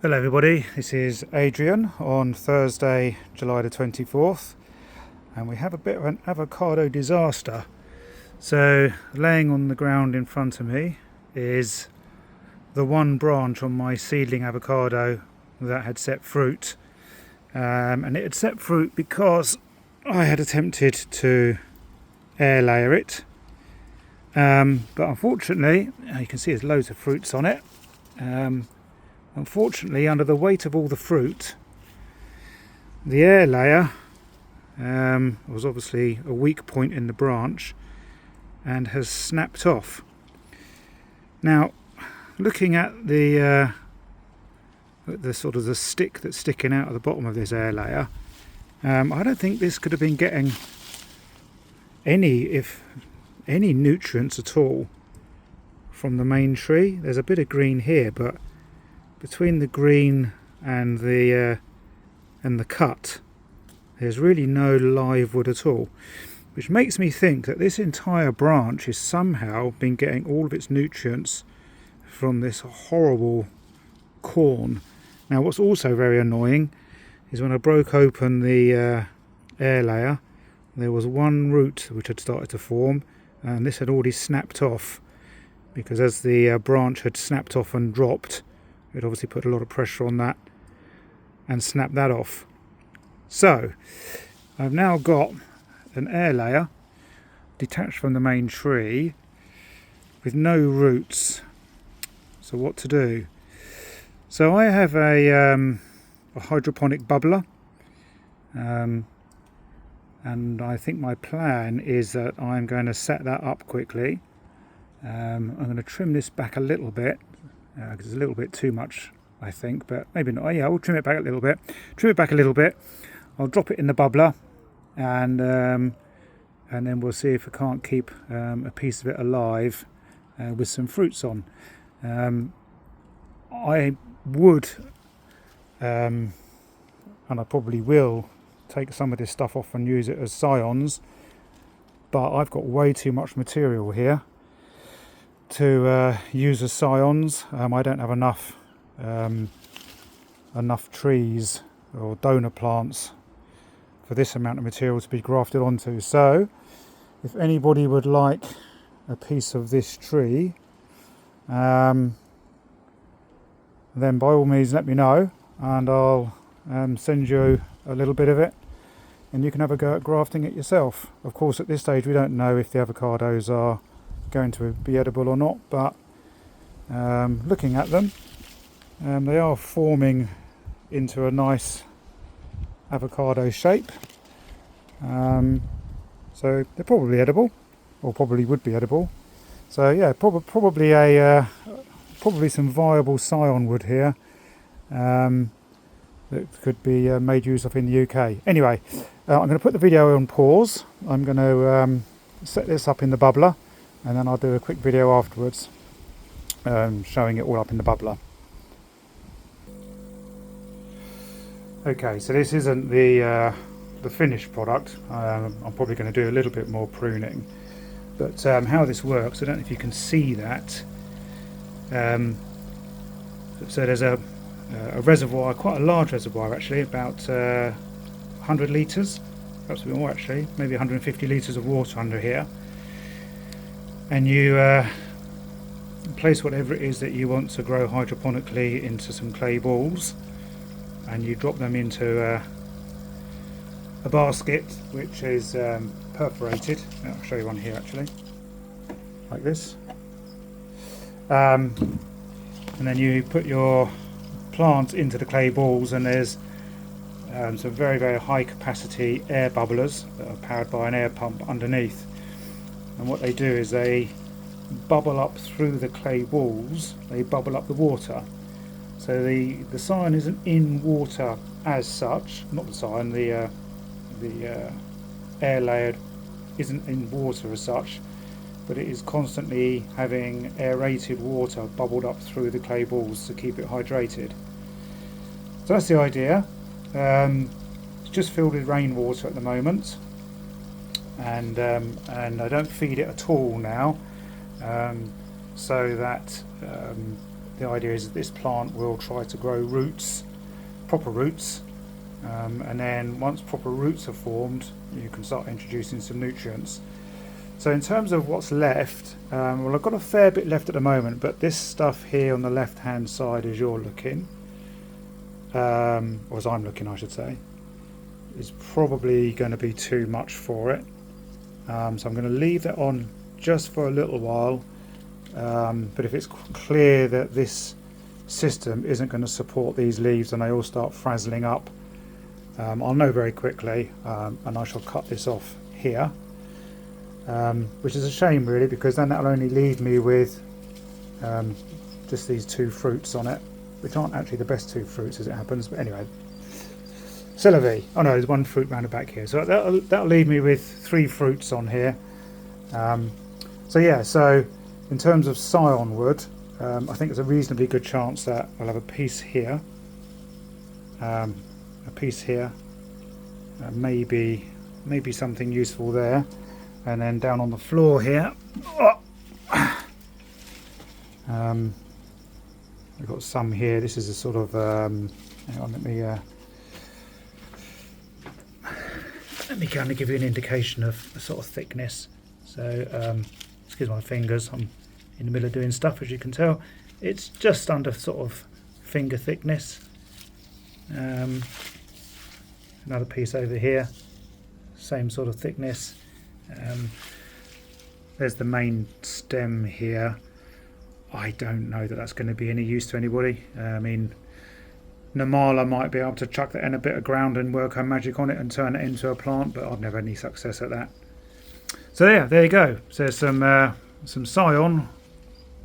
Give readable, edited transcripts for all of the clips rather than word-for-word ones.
Hello everybody, this is Adrian on Thursday, July the 24th, and we have a bit of an avocado disaster. So laying on the ground in front of me is the one branch on my seedling avocado that had set fruit, and it had set fruit because I had attempted to air layer it, but unfortunately, you can see there's loads of fruits on it. Unfortunately, under the weight of all the fruit, the air layer was obviously a weak point in the branch and has snapped off. Now, looking at the sort of the stick that's sticking out of the bottom of this air layer, I don't think this could have been getting any nutrients at all from the main tree. There's a bit of green here, but between the green and the cut, there's really no live wood at all, which makes me think that this entire branch has somehow been getting all of its nutrients from this horrible corn. Now, what's also very annoying is when I broke open the air layer, there was one root which had started to form, and this had already snapped off, because as the branch had snapped off and dropped, it obviously put a lot of pressure on that and snapped that off. So I've now got an air layer detached from the main tree with no roots. So what to do? So I have a hydroponic bubbler, and I think my plan is that I'm going to set that up quickly. I'm going to trim this back a little bit, because it's a little bit too much, I think, but maybe not. Yeah, I'll trim it back a little bit. I'll drop it in the bubbler, and then we'll see if I can't keep a piece of it alive with some fruits on. I would, and I probably will, take some of this stuff off and use it as scions, but I've got way too much material here to use as scions. I don't have enough trees or donor plants for this amount of material to be grafted onto. So if anybody would like a piece of this tree, then by all means let me know, and I'll send you a little bit of it, and you can have a go at grafting it yourself. Of course, at this stage we don't know if the avocados are going to be edible or not, but looking at them, they are forming into a nice avocado shape, so they're probably edible, or probably would be edible. So yeah, probably some viable scion wood here that could be made use of in the UK. Anyway, I'm going to put the video on pause. I'm going to set this up in the bubbler, and then I'll do a quick video afterwards showing it all up in the bubbler. Okay, so this isn't the finished product. I'm probably going to do a little bit more pruning, but how this works, I don't know if you can see that. So there's a reservoir, quite a large reservoir actually, about 100 litres, perhaps a bit more actually, maybe 150 litres of water under here. And you place whatever it is that you want to grow hydroponically into some clay balls, and you drop them into a basket which is perforated. I'll show you one here actually, like this. And then you put your plants into the clay balls, and there's some very, very high capacity air bubblers that are powered by an air pump underneath. And what they do is they bubble up through the clay walls, they bubble up the water. So the scion isn't in water as such, not the scion, the air layer isn't in water as such, but it is constantly having aerated water bubbled up through the clay balls to keep it hydrated. So that's the idea. It's just filled with rainwater at the moment, and I don't feed it at all now, so that the idea is that this plant will try to grow roots, proper roots, and then once proper roots are formed, you can start introducing some nutrients. So in terms of what's left, well, I've got a fair bit left at the moment, but this stuff here on the left hand side as you're looking, or as I'm looking I should say, is probably going to be too much for it. So I'm going to leave that on just for a little while, but if it's clear that this system isn't going to support these leaves and they all start frazzling up, I'll know very quickly, and I shall cut this off here, which is a shame really, because then that'll only leave me with just these two fruits on it, which aren't actually the best two fruits as it happens, but anyway. C'est la vie. Oh no, there's one fruit round the back here, so that'll leave me with 3 fruits on here. So yeah, so in terms of scion wood, I think there's a reasonably good chance that I'll have a piece here, maybe something useful there, and then down on the floor here, we've got some here. This is a sort of hang on, let me kind of give you an indication of the sort of thickness. So excuse my fingers, I'm in the middle of doing stuff, as you can tell. It's just under sort of finger thickness. Another piece over here, same sort of thickness. There's the main stem here. I don't know that that's going to be any use to anybody. I mean, Namala might be able to chuck that in a bit of ground and work her magic on it and turn it into a plant, but I've never had any success at that. So yeah, there you go. So there's some scion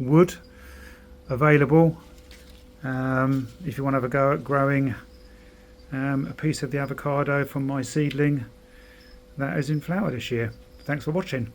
wood available if you want to have a go at growing a piece of the avocado from my seedling that is in flower this year. Thanks for watching.